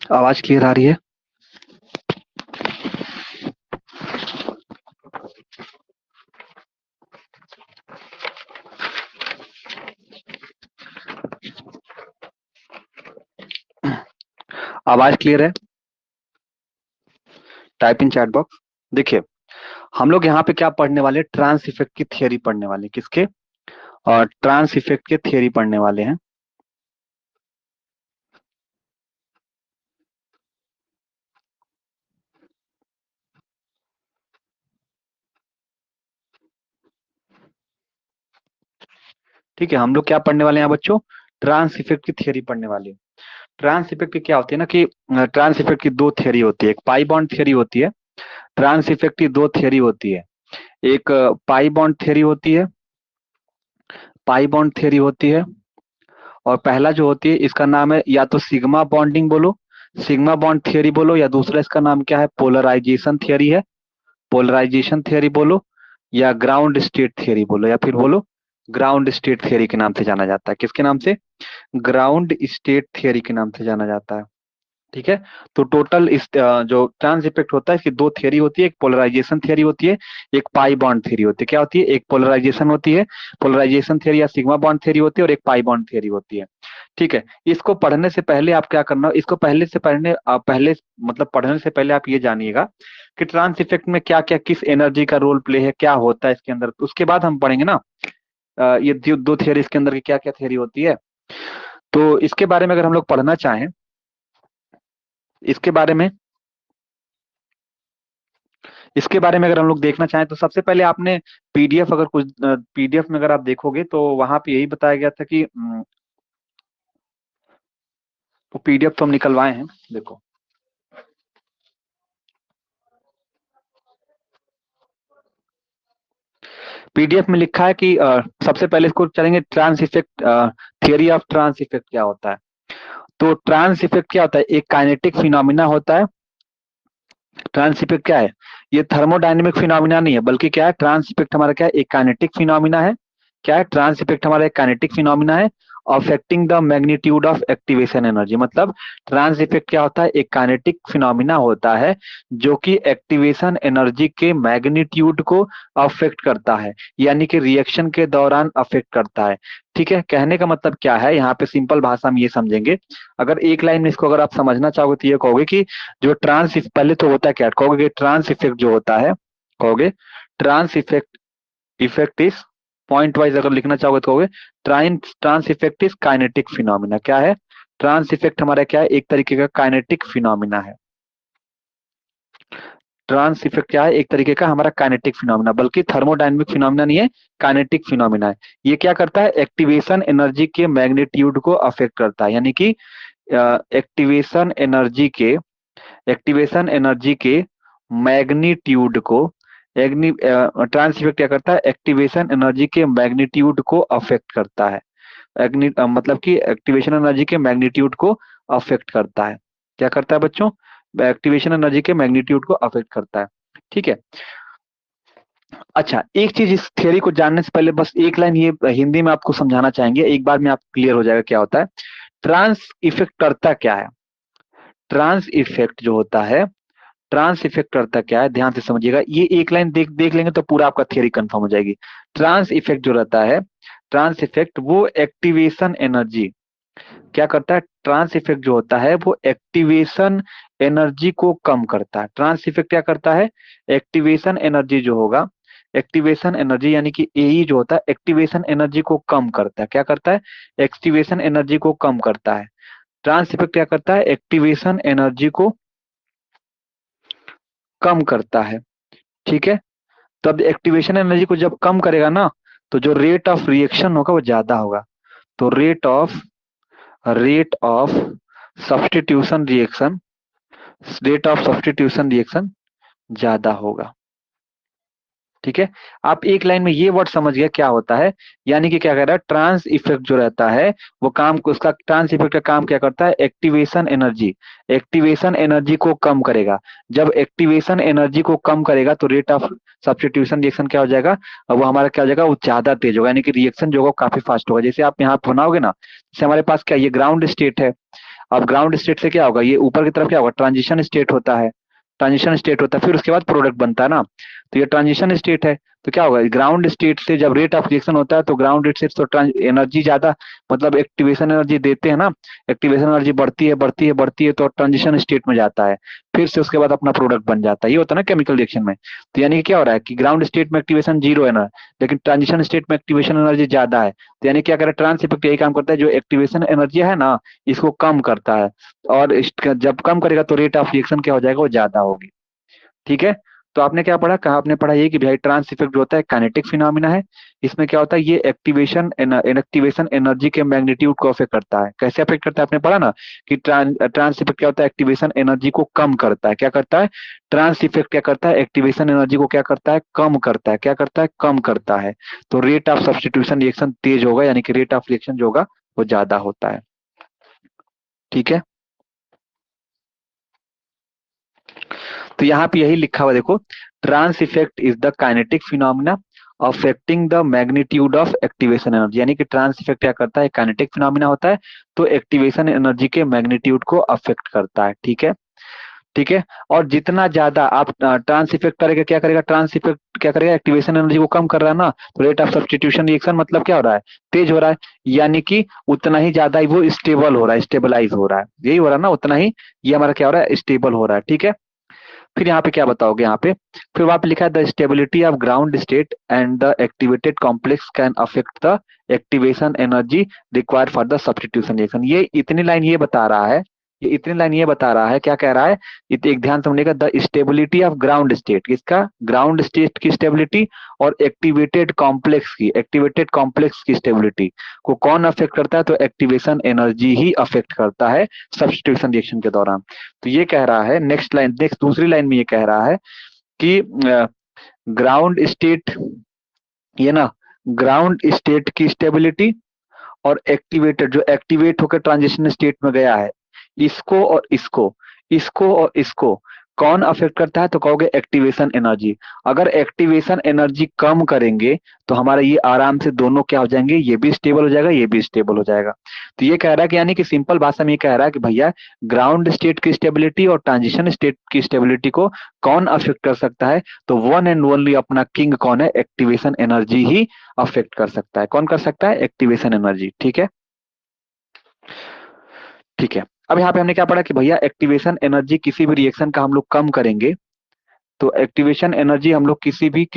आवाज क्लियर आ रही है? आवाज क्लियर है? Type in chat box. देखिए, हम लोग यहाँ पे क्या पढ़ने वाले हैं, ट्रांस इफेक्ट की थियरी पढ़ने वाले हैं। किसके? और ट्रांस इफेक्ट के थियरी पढ़ने वाले हैं। ठीक है, हम लोग क्या पढ़ने वाले हैं बच्चों? ट्रांस इफेक्ट की थियरी पढ़ने वाले हैं। ट्रांस इफेक्ट की क्या होती है ना कि ट्रांस इफेक्ट की दो थियरी होती है। एक पाई बॉन्ड थियरी होती है। ट्रांस इफेक्ट की दो थियरी होती है। एक पाई बॉन्ड थियरी होती है। पाई बॉन्ड थियरी होती है। और पहला जो होती है इसका नाम है या तो सिग्मा बॉन्डिंग बोलो, सिग्मा बॉन्ड थियरी बोलो, या दूसरा इसका नाम क्या है, पोलराइजेशन थियरी है। पोलराइजेशन थियरी बोलो, या ग्राउंड स्टेट थियरी बोलो, या फिर बोलो ग्राउंड स्टेट थियरी के नाम से जाना जाता है। किसके नाम से? ग्राउंड स्टेट थियरी के नाम से जाना जाता है। ठीक है। तो टोटल इस जो ट्रांस इफेक्ट होता है इसकी दो थियरी होती है। एक पोलराइजेशन थियरी होती है, एक पाई बॉन्ड थियरी होती है। क्या होती है? एक पोलराइजेशन होती है, पोलराइजेशन थियरी या सिग्मा बॉन्ड थियरी होती है, और एक पाई बॉन्ड थियरी होती है। ठीक है। इसको पढ़ने से पहले आप क्या करना, इसको पहले से पढ़ने आप पहले मतलब पढ़ने से पहले आप ये जानिएगा कि ट्रांस इफेक्ट में क्या क्या किस एनर्जी का रोल प्ले है, क्या होता है इसके अंदर। उसके बाद हम पढ़ेंगे ना ये दो थियरी इसके अंदर की क्या क्या थियरी होती है। तो इसके बारे में अगर हम लोग पढ़ना चाहें, इसके बारे में इसके बारे में अगर हम लोग देखना चाहें तो सबसे पहले आपने पीडीएफ, अगर कुछ पीडीएफ में अगर आप देखोगे तो वहां पे यही बताया गया था कि वो पीडीएफ तो हम निकलवाए हैं। देखो, पीडीएफ में लिखा है कि सबसे पहले इसको चलेंगे, trans effect, theory of trans effect क्या होता है। तो ट्रांस इफेक्ट क्या होता है? एक काइनेटिक फिनोमिना होता है। ट्रांस इफेक्ट क्या है? ये थर्मोडायनेमिक फिनोमिना नहीं है, बल्कि क्या है, ट्रांस इफेक्ट हमारा क्या है, एक काइनेटिक फिनोमिना है। क्या है? ट्रांस इफेक्ट हमारा एक काइनेटिक फिनोमिना है, affecting the magnitude of activation energy. मतलब ट्रांस इफेक्ट क्या होता है? एक काइनेटिक फिनोमिना होता है जो कि एक्टिवेशन एनर्जी के मैग्नीट्यूड को अफेक्ट करता है, यानी कि रिएक्शन के दौरान अफेक्ट करता है। ठीक है। कहने का मतलब क्या है, यहाँ पे सिंपल भाषा में ये समझेंगे। अगर एक लाइन में इसको अगर आप समझना चाहोगे तो ये कहोगे कि जो ट्रांस, पहले तो होता है क्या, कहोगे कि ट्रांस इफेक्ट जो होता है, कहोगे trans effect, effect is, point wise अगर लिखना चाहोगे तो कहोगे trans effect is kinetic phenomena. क्या है? ट्रांस इफेक्ट हमारा क्या है? एक तरीके का काइनेटिक फिनोमिना है। ट्रांस इफेक्ट क्या है? एक तरीके का हमारा काइनेटिक फिनोमिना, बल्कि थर्मोडायनेमिक फिनोमिना नहीं है, काइनेटिक फिनोमिना है। ये क्या करता है? एक्टिवेशन एनर्जी के मैग्नीट्यूड को अफेक्ट करता है, यानी कि एक्टिवेशन एनर्जी के, एक्टिवेशन एनर्जी के मैग्नीट्यूड को, ट्रांस इफेक्ट क्या करता है? एक्टिवेशन एनर्जी के मैग्नीट्यूड को अफेक्ट करता है। मतलब कि एक्टिवेशन एनर्जी के मैग्नीट्यूड को अफेक्ट करता है। क्या करता है बच्चों? एक्टिवेशन एनर्जी के मैग्नीट्यूड को अफेक्ट करता है। ठीक है। अच्छा, एक चीज इस थ्योरी को जानने से पहले बस एक लाइन ये हिंदी में आपको समझाना चाहेंगे, एक बार में आप क्लियर हो जाएगा क्या होता है। ट्रांस इफेक्ट करता क्या है? ट्रांस इफेक्ट जो होता है, ट्रांस इफेक्ट करता क्या है, ध्यान से समझिएगा। ये एक लाइन देख देख लेंगे तो पूरा आपका थियरी कंफर्म हो जाएगी। ट्रांस इफेक्ट जो रहता है, ट्रांस इफेक्ट वो एक्टिवेशन एनर्जी क्या करता है? ट्रांस इफेक्ट जो होता है वो एक्टिवेशन एनर्जी को कम करता है। ट्रांस इफेक्ट क्या करता है? एक्टिवेशन एनर्जी जो होगा, एक्टिवेशन एनर्जी यानी कि एई जो होता है, एक्टिवेशन एनर्जी को कम करता है। क्या करता है? एक्टिवेशन एनर्जी को कम करता है। ट्रांस इफेक्ट क्या करता है? एक्टिवेशन एनर्जी को कम करता है। ठीक है। तब एक्टिवेशन एनर्जी को जब कम करेगा ना, तो जो रेट ऑफ रिएक्शन होगा वो ज्यादा होगा। तो rate of substitution reaction, rate of substitution reaction ज्यादा होगा। ठीक है। आप एक लाइन में ये वर्ड समझ गया क्या होता है, यानी कि क्या कह रहा है, ट्रांस इफेक्ट जो रहता है वो काम, उसका ट्रांस इफेक्ट का काम क्या करता है? एक्टिवेशन एनर्जी, एक्टिवेशन एनर्जी को कम करेगा। जब एक्टिवेशन एनर्जी को कम करेगा तो रेट ऑफ सब्स्टिट्यूशन रिएक्शन क्या हो जाएगा, वो हमारा क्या हो जाएगा, वो ज्यादा तेज होगा, यानी कि रिएक्शन जो होगा काफी फास्ट होगा। जैसे आप यहाँ बनाओगे ना, जैसे हमारे पास क्या, ये ग्राउंड स्टेट है, अब ग्राउंड स्टेट से क्या होगा, ये ऊपर की तरफ क्या होगा, ट्रांजिशन स्टेट होता है, ट्रांजिशन स्टेट होता है, फिर उसके बाद प्रोडक्ट बनता है ना। तो ये ट्रांजिशन स्टेट है, तो क्या होगा, ग्राउंड स्टेट से जब रेट ऑफ रिएक्शन होता है तो ग्राउंड स्टेट से तो एनर्जी ज्यादा, मतलब एक्टिवेशन एनर्जी देते हैं ना, एक्टिवेशन एनर्जी बढ़ती है बढ़ती है बढ़ती है तो ट्रांजिशन स्टेट में जाता है, फिर से उसके बाद अपना प्रोडक्ट बन जाता है, ये होता है ना केमिकल रिएक्शन में। तो यानी कि क्या हो रहा है कि ग्राउंड स्टेट में एक्टिवेशन जीरो है ना, लेकिन ट्रांजिशन स्टेट में एक्टिवेशन एनर्जी ज्यादा है, तो यानी क्या करे, ट्रांस इफेक्ट यही काम करता है, जो एक्टिवेशन एनर्जी है ना इसको कम करता है, और जब कम करेगा तो रेट ऑफ रिएक्शन क्या हो जाएगा, वो ज्यादा होगी। ठीक है। तो आपने क्या पढ़ा, कहा आपने पढ़ा ये कि भाई ट्रांस इफेक्ट जो होता है काइनेटिक फिनोमिना है, इसमें क्या होता है, ये एक्टिवेशन एनर्जी के मैग्नीट्यूड को अफेक्ट करता है। कैसे अफेक्ट करता है, आपने पढ़ा ना कि ट्रांस इफेक्ट क्या होता है, एक्टिवेशन एनर्जी को कम करता है। क्या करता है, ट्रांस इफेक्ट क्या करता है, एक्टिवेशन एनर्जी को क्या करता है, कम करता है। क्या करता है, कम करता है। तो रेट ऑफ सब्स्टिट्यूशन रिएक्शन तेज होगा, यानी कि रेट ऑफ रिएक्शन जो होगा वो ज्यादा होता है। ठीक है। तो यहाँ पे यही लिखा हुआ देखो, trans effect is the kinetic phenomena affecting the magnitude of activation energy, यानी कि ट्रांस इफेक्ट क्या करता है, काइनेटिक फिनोमिना होता है, तो एक्टिवेशन एनर्जी के मैग्नीट्यूड को अफेक्ट करता है। ठीक है। ठीक है। और जितना ज्यादा आप ट्रांस इफेक्ट करेगा, क्या करेगा, ट्रांस इफेक्ट क्या करेगा, एक्टिवेशन एनर्जी को कम कर रहा है ना, तो रेट ऑफ सब्स्टिट्यूशन रिएक्शन मतलब क्या हो रहा है, तेज हो रहा है, यानी कि उतना ही ज्यादा ही वो स्टेबल हो रहा है, स्टेबलाइज हो रहा है, यही हो रहा है ना, उतना ही ये हमारा क्या हो रहा है, स्टेबल हो रहा है। ठीक है। फिर यहाँ पे क्या बताओगे, यहाँ पे फिर वहां पे लिखा है the stability of ground state and the activated complex can affect the activation energy required for the substitution reaction. ये इतनी लाइन ये बता रहा है, ये इतनी लाइन ये बता रहा है, क्या कह रहा है, एक ध्यान समझिएगा, the stability of ground state, किसका, ग्राउंड स्टेट की स्टेबिलिटी, और एक्टिवेटेड कॉम्प्लेक्स की स्टेबिलिटी को कौन अफेक्ट करता है, तो एक्टिवेशन एनर्जी ही अफेक्ट करता है सब्स्टिट्यूशन रिएक्शन के दौरान। तो ये कह रहा है, नेक्स्ट लाइन, नेक्स्ट दूसरी लाइन में ये कह रहा है कि ग्राउंड स्टेट, ये ना, ग्राउंड स्टेट की स्टेबिलिटी और एक्टिवेटेड, जो एक्टिवेट होकर ट्रांजिशन स्टेट में गया है, इसको और इसको, इसको और इसको कौन अफेक्ट करता है, तो कहोगे एक्टिवेशन एनर्जी। अगर एक्टिवेशन एनर्जी कम करेंगे तो हमारा ये आराम से दोनों क्या हो जाएंगे, ये भी स्टेबल हो जाएगा, ये भी स्टेबल हो जाएगा। तो ये कह रहा है कि, यानी कि सिंपल भाषा में ये कह रहा है कि भैया ग्राउंड स्टेट की स्टेबिलिटी और ट्रांजिशन स्टेट की स्टेबिलिटी को कौन अफेक्ट कर सकता है, तो वन एंड ओनली अपना किंग कौन है, एक्टिवेशन एनर्जी ही अफेक्ट कर सकता है। कौन कर सकता है, एक्टिवेशन एनर्जी। ठीक है। ठीक है। अब यहाँ पे हमने क्या पढ़ा कि भैया एक्टिवेशन एनर्जी किसी भी रिएक्शन का हम लोग कम करेंगे, तो एक्टिवेशन एनर्जी हम लोग किसी भी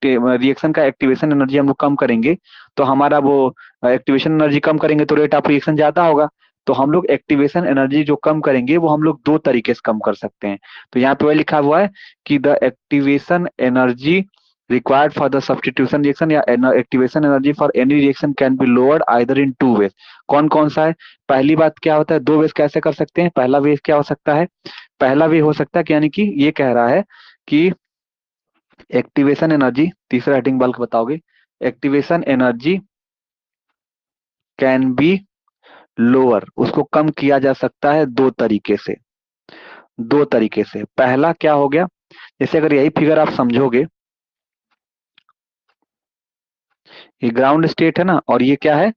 रिएक्शन का एक्टिवेशन एनर्जी हम लोग कम करेंगे, तो हमारा वो एक्टिवेशन एनर्जी कम करेंगे तो रेट ऑफ रिएक्शन ज्यादा होगा। तो हम लोग एक्टिवेशन एनर्जी जो कम करेंगे वो हम लोग दो तरीके से कम कर सकते हैं। तो यहाँ पे वही लिखा हुआ है कि the activation energy required for the substitution reaction या activation energy for any reaction can be lowered either in two ways. कौन कौन सा है, पहली बात क्या होता है, दो वेज कैसे कर सकते हैं, पहला वेज क्या हो सकता है, पहला वे हो सकता है कि, यानी कि ये कह रहा है कि एक्टिवेशन एनर्जी, तीसरा हेडिंग बल्क बताओगे, activation energy can be lower, उसको कम किया जा सकता है दो तरीके से, दो तरीके से। पहला क्या हो गया, जैसे अगर यही फिगर आप समझोगे, ये ग्राउंड स्टेट है ना, और ये क्या है,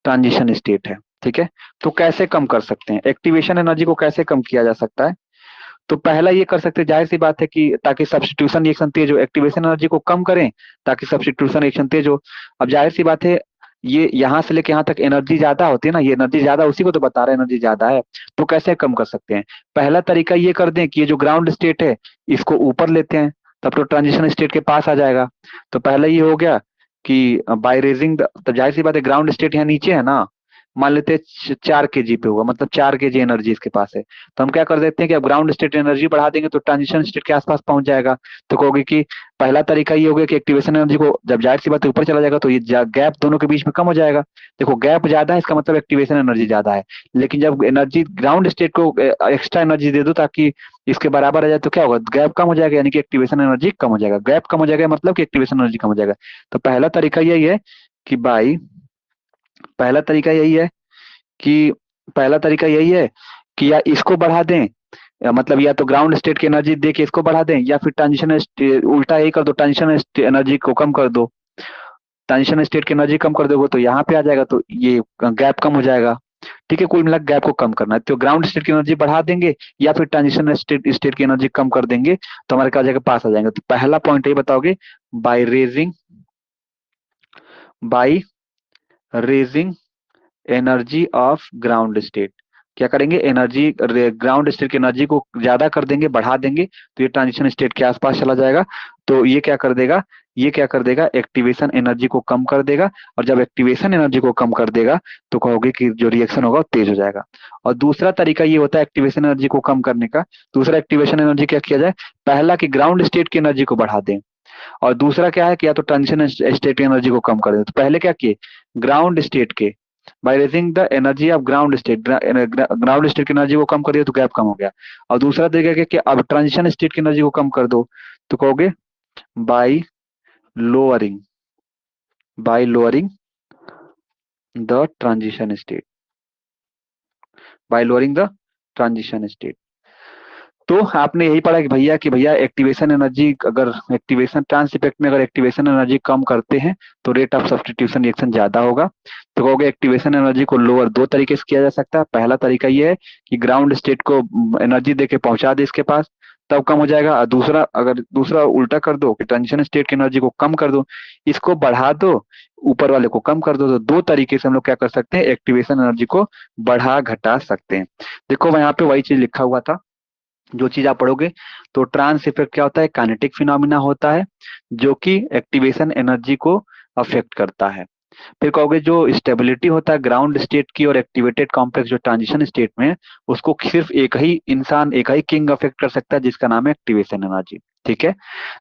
ट्रांजिशन स्टेट है। ठीक है। तो कैसे कम कर सकते हैं, एक्टिवेशन एनर्जी को कैसे कम किया जा सकता है, तो पहला ये कर सकते हैं, जाहिर सी बात है कि ताकि सब्स्टिट्यूशन रिएक्शन तेज हो, एक्टिवेशन एनर्जी को कम करें ताकि सब्स्टिट्यूशन रिएक्शन तेज हो। अब जाहिर सी बात है, ये यहां से लेके यहाँ तक एनर्जी ज्यादा होती है ना, ये एनर्जी ज्यादा, उसी को तो बता रहे हैं एनर्जी ज्यादा है, तो कैसे कम कर सकते हैं। पहला तरीका ये कर दें कि ये जो ग्राउंड स्टेट है इसको ऊपर लेते हैं, तब तो ट्रांजिशन स्टेट के पास आ जाएगा। तो पहला ये हो गया कि बाय रेजिंग, तो जाहिर सी बात है ग्राउंड स्टेट यहाँ नीचे है ना, मान लेते हैं 4 kg पे होगा, मतलब 4 kg एनर्जी इसके पास है, तो हम क्या कर देते हैं कि अब ग्राउंड स्टेट एनर्जी बढ़ा देंगे तो ट्रांजिशन स्टेट के आसपास पहुंच जाएगा। तो कहोगे कि पहला तरीका ये हो गया कि एक्टिवेशन एनर्जी को जब जाहिर सी बात है ऊपर चला जाएगा तो ये गैप दोनों के बीच में कम हो जाएगा। देखो गैप ज्यादा है, इसका मतलब एक्टिवेशन एनर्जी ज्यादा है, लेकिन जब एनर्जी ग्राउंड स्टेट को एक्स्ट्रा एनर्जी दे दो ताकि इसके बराबर आ जाए, तो क्या होगा, गैप कम हो जाएगा, यानी कि एक्टिवेशन एनर्जी कम हो जाएगा। गैप कम हो जाएगा मतलब कि एक्टिवेशन एनर्जी कम हो जाएगा। तो पहला तरीका यही है कि भाई, पहला तरीका यही है कि पहला तरीका यही है कि या इसको बढ़ा दें, मतलब या तो ग्राउंड स्टेट की एनर्जी दे के इसको बढ़ा दें, या फिर ट्रांजिशन उल्टा यही कर दो, ट्रांजिशन एनर्जी को कम कर दो, ट्रांजिशन स्टेट की एनर्जी कम कर दोगे तो यहाँ पे आ जाएगा, तो ये गैप कम हो जाएगा। ठीक है, कुल मिला गैप को कम करना है। तो ग्राउंड स्टेट की एनर्जी बढ़ा देंगे या फिर ट्रांजिशन स्टेट की एनर्जी कम कर देंगे तो हमारे क्या हो जाएगा, पास आ जाएंगे। तो पहला पॉइंट ये बताओगे, by raising energy of ground state. क्या करेंगे, एनर्जी ग्राउंड स्टेट की एनर्जी को ज्यादा कर देंगे, बढ़ा देंगे, तो ये ट्रांजिशन स्टेट के आसपास चला जाएगा। तो ये क्या कर देगा, ये क्या कर देगा, एक्टिवेशन एनर्जी को कम कर देगा। और जब एक्टिवेशन एनर्जी को कम कर देगा तो कहोगे कि जो रिएक्शन होगा वो तेज हो जाएगा। और दूसरा तरीका ये होता है एक्टिवेशन एनर्जी को कम करने का। दूसरा एक्टिवेशन एनर्जी क्या किया जाए, पहला कि ग्राउंड स्टेट की एनर्जी को बढ़ा दें, और दूसरा क्या है कि या तो ट्रांजिशन स्टेट की एनर्जी को कम कर दें। तो पहले क्या किए, ग्राउंड स्टेट के by raising the energy of ground state, ground state की एनर्जी को कम कर दिया तो गैप कम हो गया। और दूसरा तरीका क्या कि अब ट्रांजिशन स्टेट की एनर्जी को कम कर दो, तो कहोगे bye lowering lowering the transition state, bye lowering the transition state. तो आपने यही पढ़ा कि भैया एक्टिवेशन एनर्जी, अगर एक्टिवेशन ट्रांस इफेक्ट में अगर एक्टिवेशन एनर्जी कम करते हैं तो रेट ऑफ सब्स्टिट्यूशन रिएक्शन ज्यादा होगा। तो कहोगे एक्टिवेशन एनर्जी को लोअर दो तरीके से किया जा सकता है। पहला तरीका ये है कि ग्राउंड स्टेट को एनर्जी देके पहुंचा दे इसके पास, तब कम हो जाएगा। और दूसरा, अगर दूसरा उल्टा कर दो कि ट्रांजिशन स्टेट की एनर्जी को कम कर दो, इसको बढ़ा दो, ऊपर वाले को कम कर दो। तो दो तरीके से हम लोग क्या कर सकते हैं, एक्टिवेशन एनर्जी को बढ़ा घटा सकते हैं। देखो मैं यहाँ पे वही चीज लिखा हुआ था, जो चीज आप पढ़ोगे। तो ट्रांस इफेक्ट क्या होता है, काइनेटिक फिनोमिना होता है जो कि एक्टिवेशन एनर्जी को अफेक्ट करता है। फिर कहोगे जो स्टेबिलिटी होता है ग्राउंड स्टेट की और एक्टिवेटेड कॉम्प्लेक्स जो ट्रांजिशन स्टेट में है, उसको सिर्फ एक ही इंसान, एक ही किंग अफेक्ट कर सकता है, जिसका नाम है एक्टिवेशन एनर्जी। ठीक है,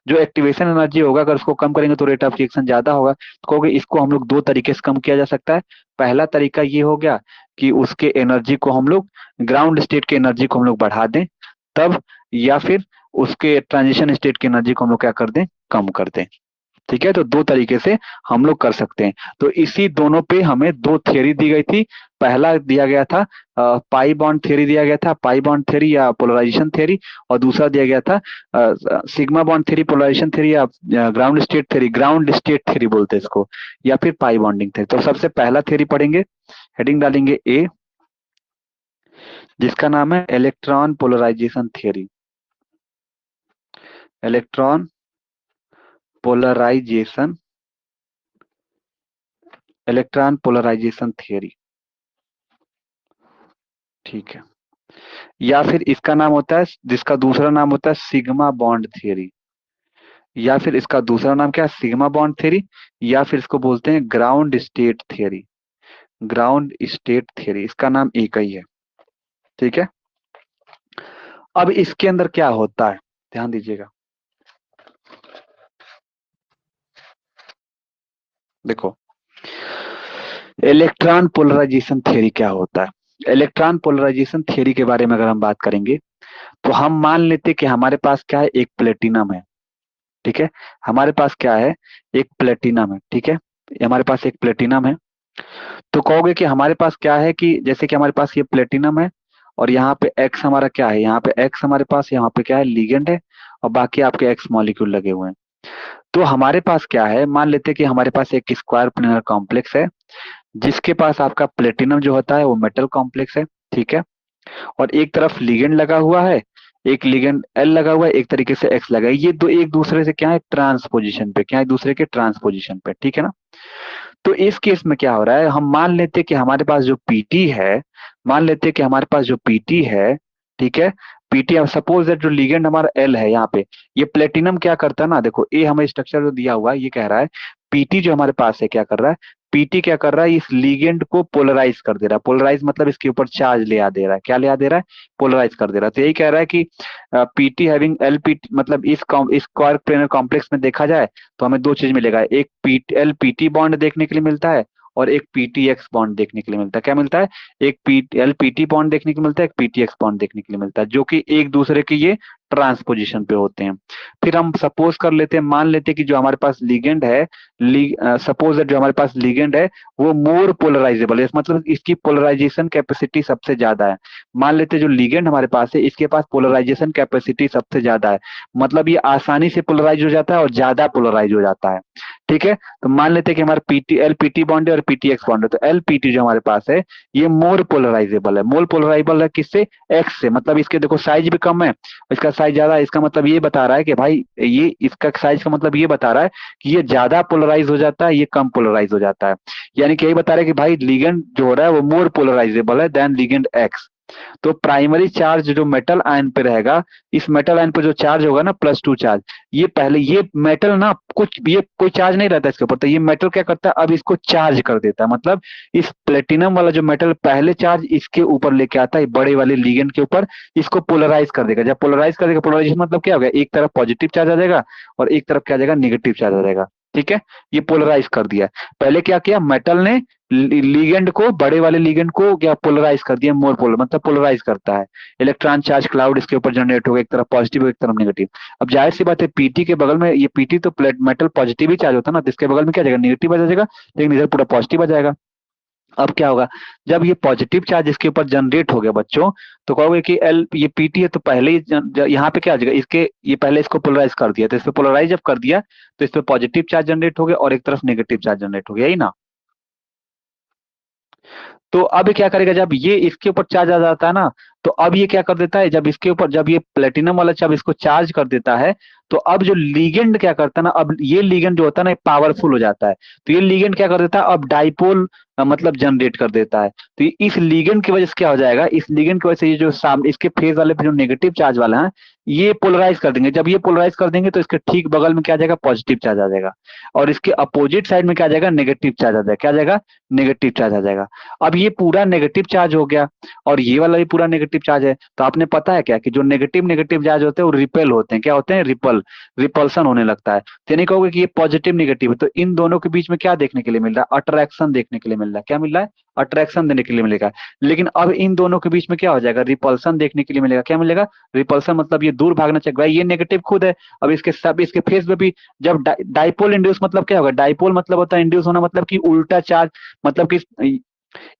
जो एक्टिवेशन एनर्जी होगा अगर उसको कम करेंगे तो रेट ऑफ रिएक्शन ज्यादा होगा। तो कहोगे इसको हम लोग दो तरीके से कम किया जा सकता है। पहला तरीका ये हो गया कि उसके एनर्जी को हम लोग, ग्राउंड स्टेट की एनर्जी को हम लोग बढ़ा दें तब, या फिर उसके ट्रांजिशन स्टेट की एनर्जी को हम लोग क्या कर दें, कम कर दें। ठीक है, तो दो तरीके से हम लोग कर सकते हैं। तो इसी दोनों पे हमें दो थ्योरी दी गई थी। पहला दिया गया था पाई बॉन्ड थ्योरी दिया गया था, पाई बॉन्ड थ्योरी या पोलराइजेशन थ्योरी। और दूसरा दिया गया था sigma bond theory, polarisation theory या ground state theory, ground state theory बोलते हैं इसको, या फिर पाई बॉन्डिंग थ्योरी। तो सबसे पहला थ्योरी पढ़ेंगे, हेडिंग डालेंगे ए, जिसका नाम है electron polarization theory. Electron polarization, electron polarization theory. ठीक है, या फिर इसका नाम होता है, जिसका दूसरा नाम होता है सिग्मा बॉन्ड थ्योरी, या फिर इसका दूसरा नाम क्या है, सिग्मा बॉन्ड थ्योरी, या फिर इसको बोलते हैं ground state theory, ground state theory, इसका नाम एक ही है। ठीक है, अब इसके अंदर क्या होता है, ध्यान दीजिएगा। देखो इलेक्ट्रॉन पोलराइजेशन थ्योरी क्या होता है। इलेक्ट्रॉन पोलराइजेशन थ्योरी के बारे में अगर हम बात करेंगे तो हम मान लेते कि हमारे पास क्या है, एक प्लेटिनम है। ठीक है, हमारे पास क्या है, एक प्लेटिनम है। ठीक है, हमारे पास एक प्लेटिनम है। तो कहोगे कि हमारे पास क्या है, कि जैसे कि हमारे पास ये प्लेटिनम है और यहाँ पे एक्स हमारा क्या है, यहाँ पे एक्स हमारे पास, यहाँ पे क्या है, लिगेंड है, और बाकी आपके एक्स मॉलिक्यूल लगे हुए हैं। तो हमारे पास क्या है, मान लेते हैं कि हमारे पास एक स्क्वायर प्लेनर कॉम्प्लेक्स है, जिसके पास आपका प्लेटिनम जो होता है वो मेटल कॉम्प्लेक्स है। ठीक है, और एक तरफ लिगेंड लगा हुआ है, एक लिगेंड एल लगा हुआ है, एक तरीके से एक्स लगा है। ये दो एक दूसरे से क्या है, ट्रांस पोजीशन पे, क्या है, दूसरे के ट्रांस पोजीशन पे। ठीक है ना। तो इस केस में क्या हो रहा है, हम मान लेते हैं कि हमारे पास जो पीटी है, मान लेते हैं कि हमारे पास जो पीटी है, ठीक है, पीटी, सपोज दैट जो लिगेंड हमारा एल है यहाँ पे, ये प्लेटिनम क्या करता है ना, देखो ये हमें स्ट्रक्चर जो दिया हुआ है ये कह रहा है पीटी जो हमारे पास है क्या कर रहा है, पीटी क्या कर रहा है, इस लिगेंड को पोलराइज कर दे रहा है। पोलराइज मतलब इसके ऊपर चार्ज ले आ दे रहा है, क्या ले आ दे रहा है, पोलराइज कर दे रहा है। तो यही कह रहा है कि पीटी हैविंग एल पीटी, मतलब इस स्क्वायर प्लेनर कॉम्प्लेक्स में देखा जाए तो हमें दो चीज मिलेगा, एक एल पीटी बॉन्ड देखने के लिए मिलता है और एक पीटीएक्स बॉन्ड देखने के लिए मिलता है। क्या मिलता है, एक एल पीटी बॉन्ड देखने के लिए मिलता है, एक पीटीएक्स बॉन्ड देखने के लिए मिलता है, जो कि एक दूसरे के ये ट्रांसपोजिशन पे होते हैं। फिर हम सपोज कर लेते हैं, मान लेते हैं कि जो हमारे पास लिगेंड है, सपोज दैट जो हमारे पास लिगेंड है वो मोर पोलराइजेबल है, मतलब इसकी पोलराइजेशन कैपेसिटी सबसे ज्यादा है। मान लेते हैं जो लिगेंड हमारे पास है इसके पास पोलराइजेशन कैपेसिटी सबसे ज्यादा है, मतलब ये आसानी से पोलराइज हो जाता है और ज्यादा पोलराइज हो जाता है। ठीक है, तो मान लेते हैं कि हमारा पीटी एल पीटी बॉन्ड है और पीटीएक्स बॉन्ड है, तो एल पीटी जो हमारे पास है ये मोर पोलराइजेबल है। मोर पोलराइजेबल है किससे? एक्स से, मतलब इसके देखो साइज भी कम है, इसका साइज ज्यादा है, इसका मतलब ये बता रहा है कि भाई ये इसका साइज का मतलब ये बता रहा है कि ये ज्यादा पोलराइज हो जाता है, ये कम पोलराइज हो जाता है। यानी कि यही बता रहा है कि भाई लिगेंड जो हो रहा है वो मोर पोलराइजेबल है देन लिगेंड एक्स। तो प्राइमरी चार्ज जो मेटल आयन पे रहेगा, इस मेटल आयन पे जो चार्ज होगा ना +2 चार्ज, ये पहले ये मेटल ना कुछ ये कोई चार्ज नहीं रहता इसके ऊपर, तो ये मेटल क्या करता है अब इसको चार्ज कर देता है, मतलब इस प्लेटिनम वाला जो मेटल पहले चार्ज इसके ऊपर लेके आता है बड़े वाले लिगेंड के ऊपर, इसको पोलराइज कर देगा। जब पोलराइज कर देगा, पोलराइजेशन मतलब क्या होगा, एक तरफ पॉजिटिव चार्ज आ जाएगा और एक तरफ क्या आ जाएगा, नेगेटिव चार्ज आ जाएगा। ठीक है, ये पोलराइज कर दिया। पहले क्या किया मेटल ने, लिगेंड को, बड़े वाले लिगेंड को क्या पोलराइज कर दिया, मोर पोलर मतलब पोलराइज करता है। इलेक्ट्रॉन चार्ज क्लाउड इसके ऊपर जनरेट होगा, एक तरफ पॉजिटिव एक तरफ नेगेटिव। अब जाहिर सी बात है पीटी के बगल में, ये पीटी तो प्लेट मेटल पॉजिटिव ही चार्ज होता है ना, तो इसके बगल में क्या जाएगा, नेगेटिव आ जाएगा, लेकिन इधर पूरा पॉजिटिव आ जाएगा। अब क्या होगा, जब ये पॉजिटिव चार्ज इसके ऊपर जनरेट हो गया बच्चों, तो कहोगे कि एल ये पीटी है तो पहले ही यहाँ पे क्या आ जाएगा, इसके ये पहले इसको पोलराइज कर दिया, तो इस पे पोलराइज जब कर दिया तो इस पे पॉजिटिव चार्ज जनरेट हो गया और एक तरफ नेगेटिव चार्ज जनरेट हो गया, यही ना। तो अब ये क्या करेगा, जब ये इसके ऊपर चार्ज आ जाता है ना, तो अब ये क्या कर देता है, जब इसके ऊपर जब ये प्लेटिनम वाला जब इसको चार्ज कर देता है, तो अब जो लिगेंड क्या करता है ना, अब ये लिगेंड जो होता है ना पावरफुल हो जाता है, तो ये लिगेंड क्या कर देता है अब डाइपोल मतलब जनरेट कर देता है। तो इस लिगेंड की वजह से क्या हो जाएगा, इस लिगेंड की वजह से ये जो सामने इसके फेज वाले पे जो नेगेटिव चार्ज वाला है ये पोलराइज कर देंगे। जब ये पोलराइज कर देंगे तो इसके ठीक बगल में क्या आ जाएगा, पॉजिटिव चार्ज आ जाएगा, और इसके अपोजिट साइड में क्या आ जाएगा, नेगेटिव चार्ज आ जाएगा। क्या आ जाएगा, नेगेटिव चार्ज आ जाएगा। अब ये पूरा नेगेटिव चार्ज हो गया और ये वाला भी पूरा नेगेटिव चार्ज है, तो आपने पता है क्या कि जो नेगेटिव नेगेटिव चार्ज होते हैं वो रिपेल होते हैं, क्या होते हैं, रिपल्सन होने लगता है। तो नहीं कहोगे कि ये पॉजिटिव नेगेटिव है, तो इन दोनों के बीच में क्या देखने के लिए मिल रहा है, अट्रैक्शन देखने के लिए मिल रहा है। क्या मिल रहा है, अट्रैक्शन देने के लिए मिलेगा। लेकिन अब इन दोनों के बीच में क्या हो जाएगा, रिपल्सन देखने के लिए मिलेगा। क्या मिलेगा, रिपल्सन मतलब ये दूर भागना चाहिए भाई, ये नेगेटिव खुद है। अब इसके सब इसके फेस पे भी जब डाइपोल इंड्यूस मतलब क्या होगा, डाइपोल मतलब होता है इंड्यूस होना, मतलब कि उल्टा चार्ज, मतलब कि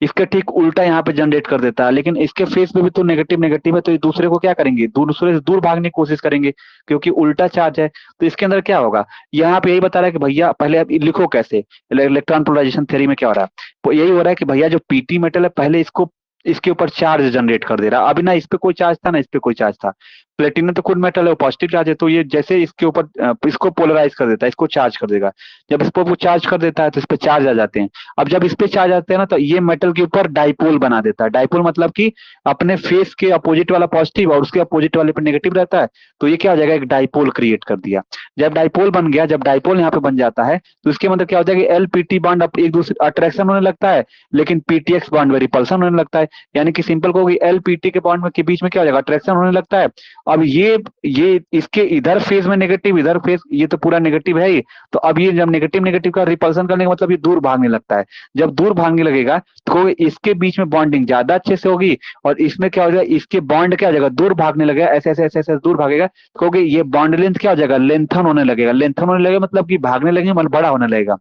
इसका ठीक उल्टा यहाँ पे जनरेट कर देता है। लेकिन इसके फेस पे भी तो नेगेटिव नेगेटिव है, तो ये दूसरे को क्या करेंगे, दूसरे से दूर भागने की कोशिश करेंगे क्योंकि उल्टा चार्ज है। तो इसके अंदर क्या होगा, यहाँ पे यही बता रहा है कि भैया पहले आप लिखो कैसे, इलेक्ट्रॉन पोलराइजेशन थ्योरी में क्या हो रहा है, तो यही हो रहा है कि भैया जो पीटी मेटल है पहले इसको इसके ऊपर चार्ज जनरेट कर दे रहा है। अभी ना इस पे कोई चार्ज था ना इस पे कोई चार्ज था, प्लेटिनम तो खुद मेटल है, पॉजिटिव चार्ज है, तो ये जैसे इसके ऊपर इसको पोलराइज कर देता है, इसको चार्ज कर देगा। जब इस पर वो चार्ज कर देता है तो इस पे चार्ज आ जाते हैं। अब जब इस पे चार्ज आते हैं ना तो ये मेटल के ऊपर डाइपोल बना देता है। डाइपोल मतलब कि अपने फेस के अपोजिट वाला पॉजिटिव और उसके अपोजिट वाले पे नेगेटिव रहता है, तो ये क्या हो जाएगा, एक डाइपोल क्रिएट कर दिया। जब डाइपोल बन गया, जब डाइपोल यहाँ पे बन जाता है तो इसके मतलब क्या हो जाएगा, एलपीटी बॉन्ड एक दूसरे अट्रैक्शन होने लगता है, लेकिन पीटीएक्स बॉन्ड में रिपल्सन होने लगता है। यानी कि सिंपल को एलपीटी के बॉन्ड में के बीच में क्या हो जाएगा, अट्रैक्शन होने लगता है। अब ये इसके इधर फेज में नेगेटिव, इधर फेज ये तो पूरा नेगेटिव है ही, तो अब ये जब नेगेटिव नेगेटिव का रिपल्सन करने का मतलब ये दूर भागने लगता है। जब दूर भागने लगेगा तो इसके बीच में बॉन्डिंग ज्यादा अच्छे से होगी और इसमें क्या हो जाएगा, इसके बॉन्ड क्या हो जाएगा, दूर भागने लगेगा, ऐसे ऐसे ऐसे ऐसे दूर भागेगा, तो ये बॉन्ड लेंथ क्या हो जाएगा, लेंथन होने लगेगा। लेंथन होने लगेगा मतलब कि भागने लगेगा, मतलब बड़ा होने लगेगा।